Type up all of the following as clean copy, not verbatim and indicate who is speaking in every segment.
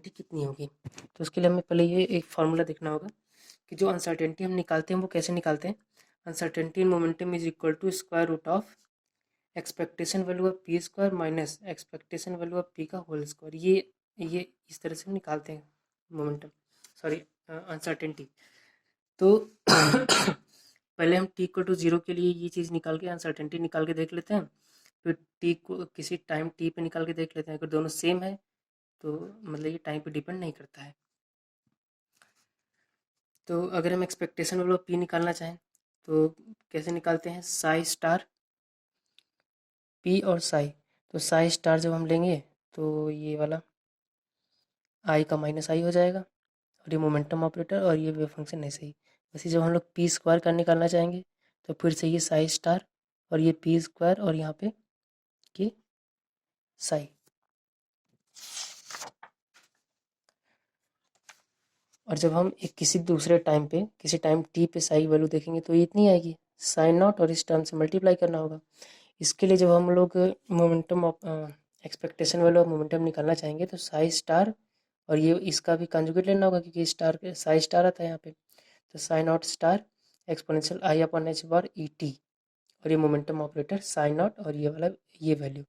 Speaker 1: कितनी होगी। तो उसके लिए हमें पहले ये एक फार्मूला देखना होगा कि जो अनसर्टेनिटी हम निकालते हैं वो कैसे निकालते हैं। Uncertainty in momentum is equal to square root of expectation value of P square minus expectation value of P का होल स्क्वायर। ये इस तरह से हम निकालते हैं मोमेंटम, सॉरी अनसर्टेनिटी। तो पहले हम टी इक्वल टू जीरो के लिए ये चीज़ निकाल के अनसर्टेनिटी निकाल के देख लेते हैं, फिर टी को किसी टाइम टी पे निकाल के देख लेते हैं। अगर दोनों सेम है तो मतलब ये टाइम पे डिपेंड नहीं करता है। तो अगर हम एक्सपेक्टेशन वैल्यू पी निकालना चाहें तो कैसे निकालते हैं, साई स्टार पी और साई। तो साई स्टार जब हम लेंगे तो ये वाला आई का माइनस आई हो जाएगा और ये मोमेंटम ऑपरेटर और ये वेव फंक्शन ऐसे ही। वैसे जब हम लोग पी स्क्वायर का निकालना चाहेंगे तो फिर से ये साई स्टार और ये पी स्क्वायर और यहाँ पे ये साई। और जब हम एक किसी दूसरे टाइम पे किसी टाइम टी पे साई वैल्यू देखेंगे तो ये इतनी आएगी साइन नॉट और इस टर्म से मल्टीप्लाई करना होगा। इसके लिए जब हम लोग momentum expectation value of momentum निकालना चाहेंगे तो साई स्टार और ये इसका भी कंजुगेट लेना होगा क्योंकि स्टार साई स्टार आता है यहाँ पे। तो Sai not star exponential I upon H bar E T और ये मोमेंटम ऑपरेटर साइन नॉट और ये वाला ये वैल्यू।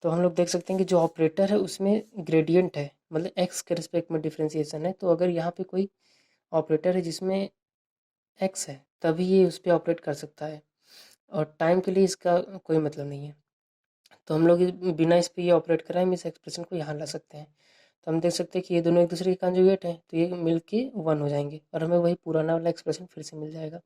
Speaker 1: तो हम लोग देख सकते हैं कि जो ऑपरेटर है उसमें ग्रेडियंट है, मतलब एक्स के रिस्पेक्ट में डिफ्रेंसिएशन है। तो अगर यहाँ पे कोई ऑपरेटर है जिसमें एक्स है तभी ये उस पर ऑपरेट कर सकता है और टाइम के लिए इसका कोई मतलब नहीं है। तो हम लोग बिना इस पे ये ऑपरेट कराए हम इस एक्सप्रेशन को यहाँ ला सकते हैं। तो हम देख सकते हैं कि ये दोनों एक दूसरे के कॉन्जुगेट हैं तो ये मिलके वन हो जाएंगे और हमें वही पुराना वाला एक्सप्रेशन फिर से मिल जाएगा।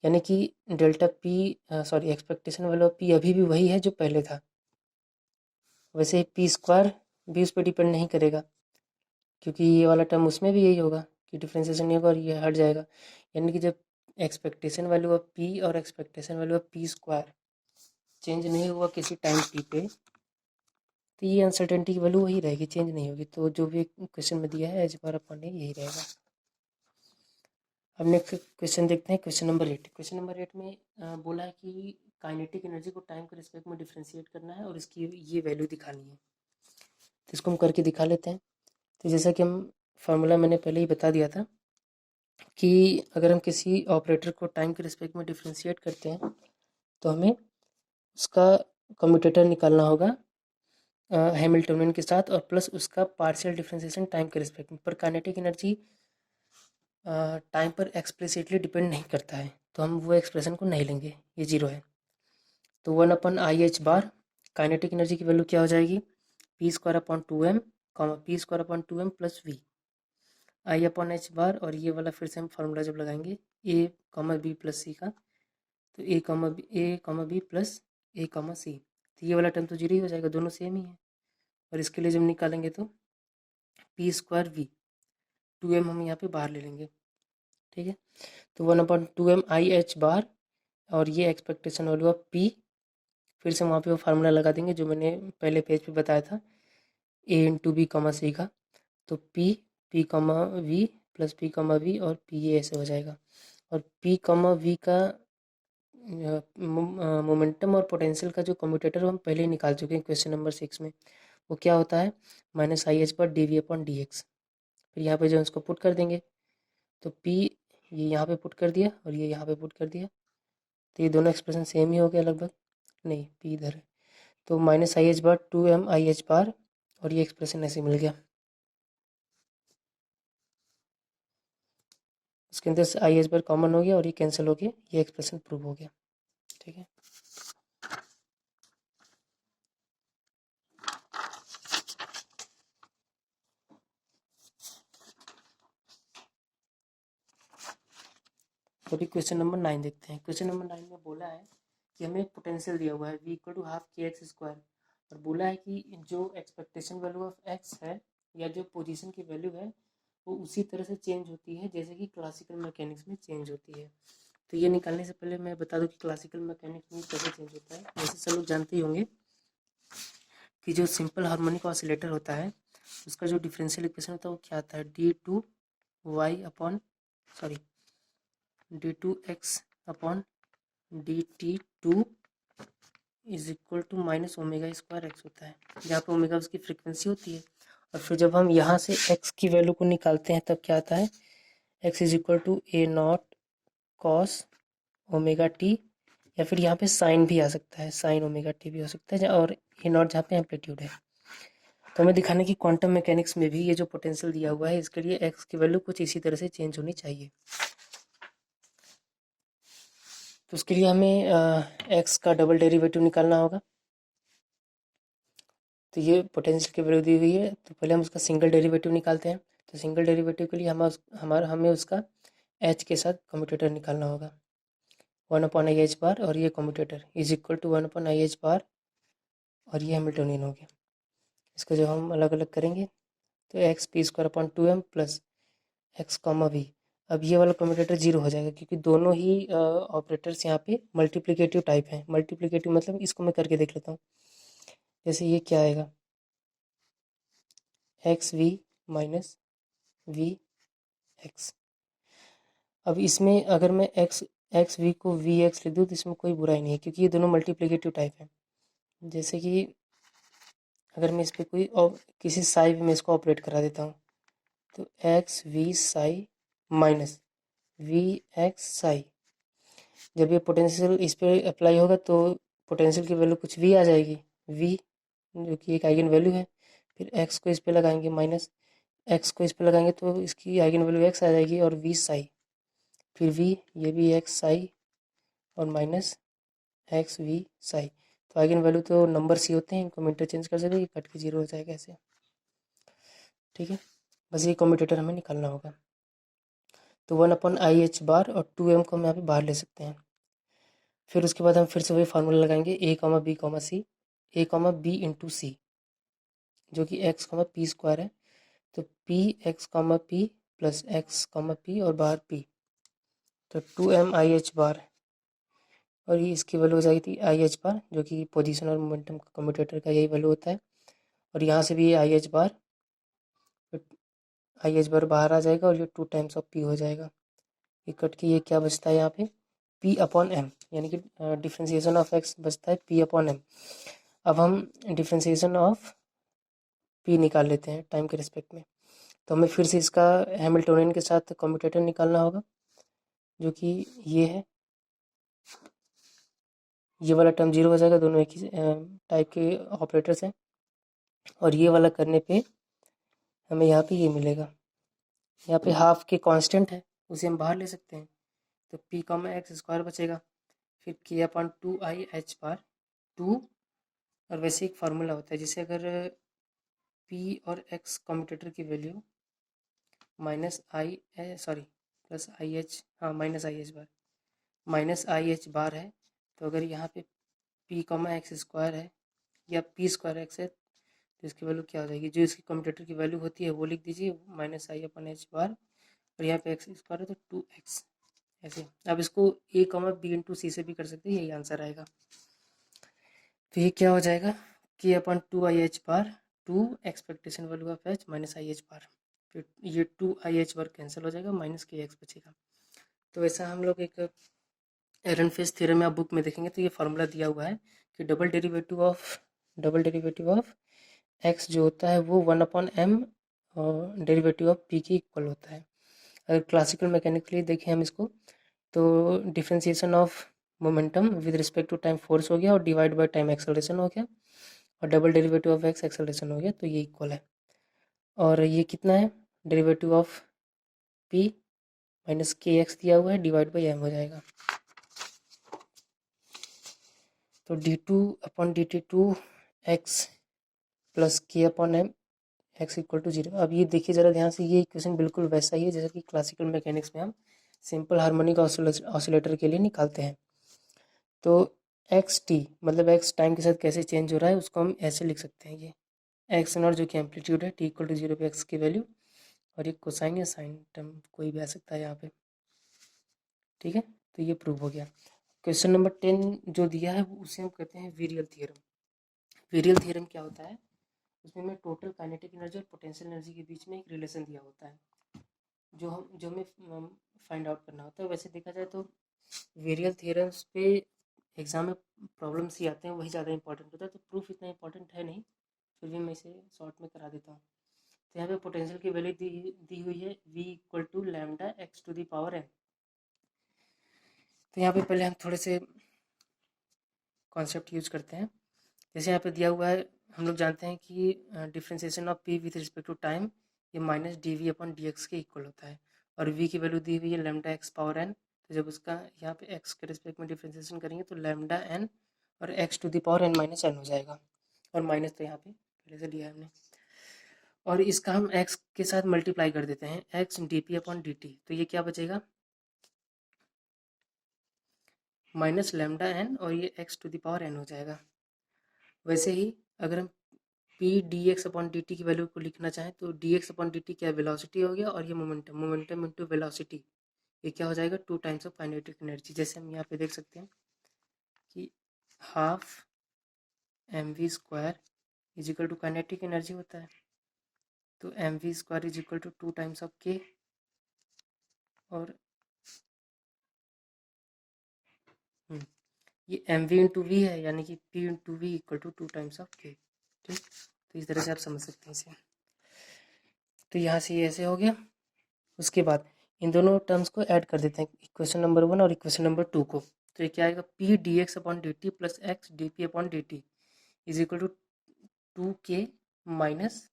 Speaker 1: यानी कि डेल्टा पी सॉरी एक्सपेक्टेशन वाला पी अभी भी वही है जो पहले था। वैसे पी स्क्वायर भी उस पर डिपेंड नहीं करेगा क्योंकि ये वाला टर्म उसमें भी यही होगा कि डिफ्रेंसिएशन नहीं होगा और ये हट जाएगा। यानी कि जब एक्सपेक्टेशन वैल्यू ऑफ पी और expectation value of P square change नहीं हुआ किसी टाइम टी पे तो ये अनसर्टेनिटी की वैल्यू वही रहेगी, चेंज नहीं होगी। तो जो भी क्वेश्चन में दिया है एच बार अपॉन ए यही रहेगा। अब नेक्स्ट क्वेश्चन देखते हैं, क्वेश्चन नंबर 8। क्वेश्चन नंबर 8 में बोला है कि काइनेटिक एनर्जी को टाइम के रिस्पेक्ट में डिफ्रेंशिएट करना है और इसकी ये वैल्यू दिखानी है। तो इसको हम करके दिखा लेते हैं। तो जैसा कि हम फार्मूला मैंने पहले ही बता दिया था कि अगर हम किसी ऑपरेटर को टाइम के रिस्पेक्ट में डिफ्रेंशिएट करते हैं तो हमें उसका कम्यूटेटर निकालना होगा हैमिल्टनियन के साथ और प्लस उसका पार्शियल डिफरेंशिएशन टाइम के रिस्पेक्ट में। पर काइनेटिक एनर्जी टाइम पर एक्सप्लिसिटली डिपेंड नहीं करता है तो हम वो एक्सप्रेशन को नहीं लेंगे, ये जीरो है। तो 1/IH बार काइनेटिक एनर्जी की वैल्यू क्या हो जाएगी, P square upon 2m P square upon 2m plus V I upon H bar. और ये वाला फिर से हम फार्मूला जब लगाएंगे A comma B plus C का, तो A comma B plus A comma C, तो ये वाला टर्म तो जीरो ही हो जाएगा, दोनों सेम ही है। और इसके लिए जब निकालेंगे तो पी स्क्वायर वी 2m हम यहाँ पे बाहर ले लेंगे, ठीक है। तो 1/2m IH बार और ये एक्सपेक्टेशन वैल्यू ऑफ पी, फिर से वहाँ पे वो फार्मूला लगा देंगे जो मैंने पहले पेज पे बताया था A into B comma C का। तो P comma V plus P comma V और पी ये ऐसे हो जाएगा। और पी कॉमा वी का मोमेंटम और पोटेंशियल का जो कम्यूटेटर हम पहले ही निकाल चुके हैं क्वेश्चन नंबर 6 में, वो क्या होता है -IH पर D V upon D X. फिर यहाँ पे जो इसको पुट कर देंगे तो पी ये यहाँ पे पुट कर दिया और ये यहाँ पे पुट कर दिया, तो ये दोनों एक्सप्रेशन सेम ही हो गया लगभग, नहीं पी इधर है। तो -IH बार 2m IH बार और ये एक्सप्रेशन ऐसे मिल गया। उसके अंदर से IH बार कॉमन हो गया और ये कैंसिल हो गया, ये एक्सप्रेशन प्रूव हो गया, ठीक है। तो अभी क्वेश्चन नंबर 9 देखते हैं। क्वेश्चन नंबर 9 में बोला है कि हमें पोटेंशियल दिया हुआ है v इक्वल टू हाफ के एक्स स्क्वायर और बोला है कि जो एक्सपेक्टेशन वैल्यू ऑफ एक्स है या जो पोजीशन की वैल्यू है वो उसी तरह से चेंज होती है जैसे कि क्लासिकल मैकेनिक्स में चेंज होती है। तो ये निकालने से पहले मैं बता दूं कि क्लासिकल मैकेनिक्स में कैसे चेंज होता है। वैसे सब लोग जानते ही होंगे कि जो सिंपल हार्मोनिक ऑसिलेटर होता है उसका जो डिफरेंशियल इक्वेशन होता है वो क्या आता है, d2x/dt2 is equal to -omega square X होता है, जहाँ पे ओमेगा उसकी फ्रीक्वेंसी होती है और फिर जब हम यहाँ से x की वैल्यू को निकालते हैं तब क्या आता है, x is equal to A naught cos omega T, या फिर यहाँ पे साइन भी आ सकता है, साइन ओमेगा टी भी हो सकता है, और ए नॉट जहाँ पे एम्पलीट्यूड है। तो हमें दिखाने की क्वांटम मैकेनिक्स में भी ये जो पोटेंशियल दिया हुआ है इसके लिए x की वैल्यू कुछ इसी तरह से चेंज होनी चाहिए। तो उसके लिए हमें x का डबल डेरिवेटिव निकालना होगा। तो ये पोटेंशियल की वैल्यू दी हुई है, तो पहले हम उसका सिंगल डेरिवेटिव निकालते हैं। तो सिंगल डेरिवेटिव के लिए हमें उसका h के साथ कम्यूटेटर निकालना होगा, 1/IH बार, और ये commutator is equal to 1/IH bar, और ये हैमिल्टनियन हो गया। इसको जब हम अलग अलग करेंगे तो X P square upon 2m plus X comma V. अब ये वाला कम्यूटेटर जीरो हो जाएगा क्योंकि दोनों ही ऑपरेटर्स यहाँ पे मल्टीप्लिकेटिव टाइप हैं। मल्टीप्लिकेटिव मतलब इसको मैं करके देख लेता हूँ। जैसे ये क्या आएगा, X V minus V X. अब इसमें अगर मैं एक्स वी को वी एक्स लिख दूँ तो इसमें कोई बुराई नहीं है क्योंकि ये दोनों मल्टीप्लिकेटिव टाइप हैं। जैसे कि अगर मैं इस पर कोई किसी साई में इसको ऑपरेट करा देता हूँ तो X V psi minus V X psi. जब ये पोटेंशियल इस पर अप्लाई होगा तो पोटेंशियल की वैल्यू कुछ वी आ जाएगी, वी जो कि एक आइगन वैल्यू है। फिर एक्स को इस पे लगाएंगे माइनस एक्स को इस पे लगाएंगे तो इसकी आइगन वैल्यू एक्स आ जाएगी, और वी साई, फिर वी ये भी एक्स साई और माइनस एक्स वी साई। तो आइगन वैल्यू तो नंबर सी होते हैं, इनको हम इंटरचेंज कर सकते हैं, ये कट के जीरो हो जाएगा ऐसे। ठीक है, बस ये कम्यूटेटर हमें निकालना होगा। तो 1/IH बार और 2m को हम यहाँ पे बाहर ले सकते हैं। फिर उसके बाद हम फिर से वही फार्मूला लगाएंगे, a कॉमा बी कॉमा सी, a comma B into C, जो कि x कॉमा पी स्क्वायर है। तो p x comma P plus x comma P और बाहर p, तो 2m/IH बार, और ये इसकी वैल्यू हो जाएगी IH बार, जो कि पोजीशन और मोमेंटम का कम्यूटेटर का यही वैल्यू होता है। और यहाँ से भी ये IH बार, IH बार बाहर आ जाएगा और ये 2 टाइम्स ऑफ p हो जाएगा। ये कट के ये क्या बचता है यहाँ पे, p अपॉन m, यानी कि डिफ्रेंसिएशन ऑफ x बचता है p अपॉन m। अब हम डिफ्रेंसिएशन ऑफ p निकाल लेते हैं टाइम के रिस्पेक्ट में। तो हमें फिर से इसका हैमिल्टोनियन के साथ कम्यूटेटर निकालना होगा, जो कि ये है। ये वाला टर्म जीरो हो जाएगा, दोनों एक ही टाइप के ऑपरेटर्स हैं। और ये वाला करने पे हमें यहाँ पे ये मिलेगा, यहाँ पे हाफ के कांस्टेंट है, उसे हम बाहर ले सकते हैं। तो p कॉमा एक्स स्क्वायर बचेगा, फिर k अपॉन 2IH बार 2, और वैसे एक फार्मूला होता है जिसे अगर p और x कम्यूटेटर की value minus I sorry plus I H, हाँ माइनस आई एच बार है, तो अगर यहाँ पे p कॉमा एक्स स्क्वायर है या p स्क्वायर एक्स है तो इसकी वैल्यू क्या हो जाएगी, जो इसकी कम्यूटेटर की वैल्यू होती है वो लिख दीजिए, माइनस आई अपन एच बार, और यहाँ पे एक्स स्क्वायर है तो 2x ऐसे। अब इसको a कॉमा बी इंटू सी से भी कर सकते हैं, यही आंसर आएगा। तो ये क्या हो जाएगा, k upon 2IH bar 2 expectation value of h minus I H bar, फिर ये 2IH बार कैंसिल हो जाएगा, माइनस kx बचेगा। तो ऐसा हम लोग एक एरनफेस्ट थ्योरम में आप बुक में देखेंगे तो ये फार्मूला दिया हुआ है कि डबल डेरिवेटिव ऑफ x जो होता है वो 1/m डेरिवेटिव ऑफ p की इक्वल होता है। अगर क्लासिकल मैकेनिकली देखें हम इसको तो differentiation of momentum with respect to time force हो गया और डिवाइड बाय टाइम एक्सेलरेशन हो गया, और double derivative of x acceleration हो गया, तो ये इक्वल है। और ये कितना है, derivative of p minus kx दिया हुआ है, डिवाइड बाई m हो जाएगा। तो d2 upon dt2 x plus k upon m x equal to 0। अब ये देखिए ज़रा ध्यान से, ये इक्वेशन बिल्कुल वैसा ही है जैसा कि क्लासिकल मैकेनिक्स में हम सिंपल हार्मोनिक ऑसिलेटर के लिए निकालते हैं। तो एक्स टी मतलब एक्स टाइम के साथ कैसे चेंज हो रहा है उसको हम ऐसे लिख सकते हैं, ये एक्स नॉट जो कि एम्पलीट्यूड है, टी इक्वल टू 0 पे एक्स की वैल्यू, और एक कोसाइन या साइन टर्म कोई भी आ सकता है यहाँ पे। ठीक है, तो ये प्रूव हो गया। क्वेश्चन नंबर 10 जो दिया है उसे हम कहते हैं वीरियल थ्योरम। वीरियल थ्योरम क्या होता है, उसमें हमें टोटल काइनेटिक एनर्जी और पोटेंशियल एनर्जी के बीच में एक रिलेशन दिया होता है जो हमें फाइंड आउट करना होता है। वैसे देखा जाए तो वेरियल थ्योरम्स पे एग्जाम में प्रॉब्लम्स ही आते हैं, वही ज़्यादा इंपॉर्टेंट होता है, तो प्रूफ इतना इंपॉर्टेंट है नहीं, फिर भी मैं इसे शॉर्ट में करा देता हूँ। तो यहाँ पे पोटेंशियल की वैल्यू दी हुई है v equal to lambda X to the power n। तो यहाँ पे पहले हम थोड़े से कॉन्सेप्ट यूज करते हैं। जैसे यहाँ पे दिया हुआ है, हम लोग जानते हैं कि differentiation of p with respect to time ये minus D V upon D X के इक्वल होता है, और v की वैल्यू दी हुई है लैम्डा एक्स पावर n। तो जब उसका यहाँ पे x के रिस्पेक्ट में डिफ्रेंसिएशन करेंगे तो लैम्डा n और x to the power n minus n हो जाएगा, और माइनस तो यहाँ पे पहले से दिया है हमने। और इसका हम x के साथ मल्टीप्लाई कर देते हैं, x D P upon D T, तो ये क्या बचेगा माइनस लैम्डा n और ये x to the power n हो जाएगा। वैसे ही अगर हम P D X upon D T की वैल्यू को लिखना चाहें तो D X upon D T क्या वेलोसिटी हो गया, और ये मोमेंटम, मोमेंटम इंटू वेलोसिटी, ये क्या हो जाएगा 2 टाइम्स ऑफ काइनेटिक एनर्जी। जैसे हम यहाँ पे देख सकते हैं कि half M V square is equal to kinetic energy होता है, तो M V square is equal to 2 times of K, और ये एम वी इंटू वी है, यानी कि P into V equal to 2 times of K. ठीक, तो इस तरह से आप समझ सकते हैं इसे। तो यहाँ से ये ऐसे हो गया। उसके बाद इन दोनों टर्म्स को ऐड कर देते हैं, इक्वेशन नंबर 1 और इक्वेशन नंबर 2 को। तो ये क्या आएगा, P D X upon D T plus X D P upon D T is equal to 2k minus,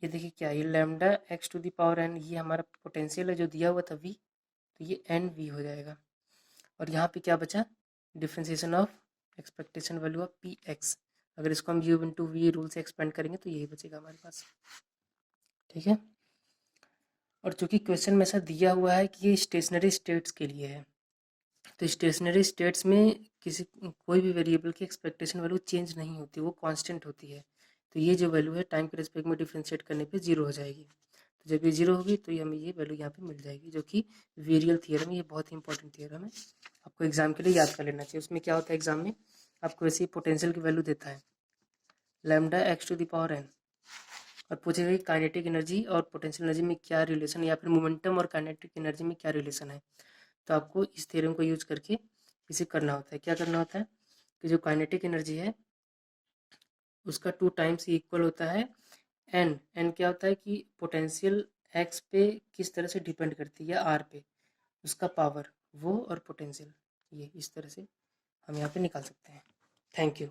Speaker 1: ये देखिए क्या है, ये lambda X to the power n, ये हमारा पोटेंशियल है जो दिया हुआ था v, तो ये एन वी हो जाएगा। और यहाँ पे क्या बचा, differentiation of expectation value of P x. अगर इसको हम u इंटू वी रूल से एक्सपेंड करेंगे तो यही बचेगा हमारे पास। ठीक है, और चूंकि क्वेश्चन में ऐसा दिया हुआ है कि ये स्टेशनरी स्टेट्स के लिए है, तो स्टेशनरी स्टेट्स में किसी कोई भी वेरिएबल की एक्सपेक्टेशन वैल्यू चेंज नहीं होती, वो कांस्टेंट होती है। तो ये जो वैल्यू है टाइम के रिस्पेक्ट में डिफ्रेंशिएट करने पे 0 हो जाएगी। तो जब ये 0 होगी तो ये हमें ये वैल्यू यहाँ पे मिल जाएगी, जो कि वेरियल थियरम, ये बहुत ही इंपॉर्टेंट थियरम है, आपको एग्जाम के लिए याद कर लेना चाहिए। उसमें क्या होता है, एग्जाम में आपको ऐसी पोटेंशियल की वैल्यू देता है lambda X to the power n, और पूछेगा कि काइनेटिक एनर्जी और पोटेंशियल एनर्जी में क्या रिलेशन है, या फिर मोमेंटम और काइनेटिक एनर्जी में क्या रिलेशन है। तो आपको इस थ्योरम को यूज करके इसे करना होता है। क्या करना होता है कि जो काइनेटिक एनर्जी है उसका 2 टाइम्स इक्वल होता है एन। एन क्या होता है कि पोटेंशियल एक्स पे किस तरह से डिपेंड करती है, आर पे, उसका पावर वो, और पोटेंशियल, ये इस तरह से हम यहाँ पे निकाल सकते हैं। Thank you.